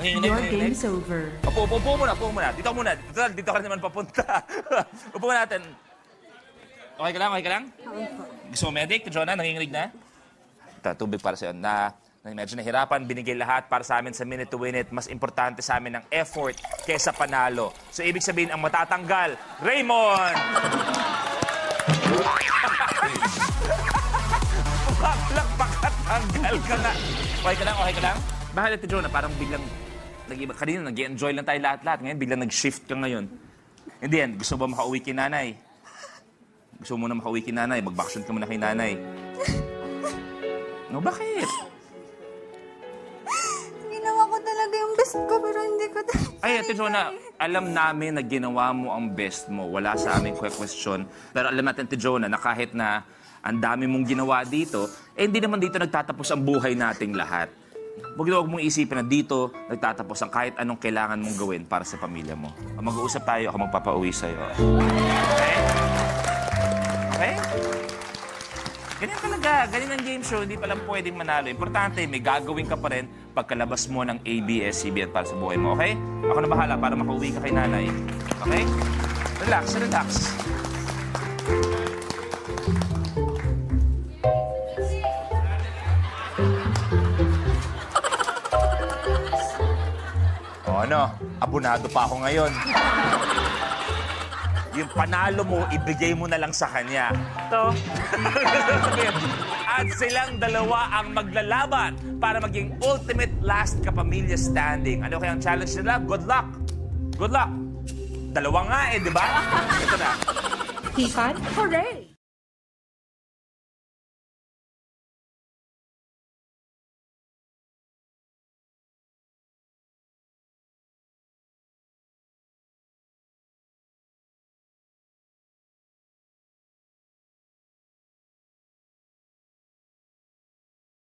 Nanginginig, Your nanginginig. game's over. Upo muna. Dito ka muna. Dito ka naman papunta. Upo natin. Okay ka lang? Gusto mo medic? Jonah, nanginginig na? Tubig para sa'yo. Na medyo nahirapan, binigay lahat para sa amin sa Minute to Win It. Mas importante sa amin ang effort kesa panalo. So, ibig sabihin, ang matatanggal, Raymond! Pakatanggal ka na. Okay ka lang? Bakit ito, Jonah? Parang biglang, kanina nag-enjoy lang tayo lahat-lahat. Ngayon, biglang nag-shift ka ngayon. Hindi yan, gusto ba makauwi kay nanay? Gusto mo na makauwi kay nanay? Mag-vacation ka muna kay nanay. No, bakit? Ginawa ko talaga yung best ko, pero hindi ko talaga. Ay, Ate Jonah, alam namin na ginawa mo ang best mo. Wala sa aming question. Pero alam natin, Ate Jonah, na kahit na ang dami mong ginawa dito, hindi naman dito nagtatapos ang buhay nating lahat. Huwag mong isipin na dito nagtatapos ang kahit anong kailangan mong gawin para sa pamilya mo. Mag-uusap tayo, ako magpapauwi sa'yo. Okay? Okay? Ganyan talaga. Ganyan ang game show. Hindi pa lang pwedeng manalo. Importante, may gagawin ka pa rin pagkalabas mo ng ABS-CBN para sa buhay mo. Okay? Ako na bahala para makauwi ka kay nanay. Okay? Relax. O ano? Abunado pa ako ngayon. Yung panalo mo, ibigay mo na lang sa kanya. To. At silang dalawa ang maglalaban para maging ultimate last kapamilya standing. Ano kaya ang challenge nila? Good luck! Dalawa nga di ba? Ito na. Hipan, hooray!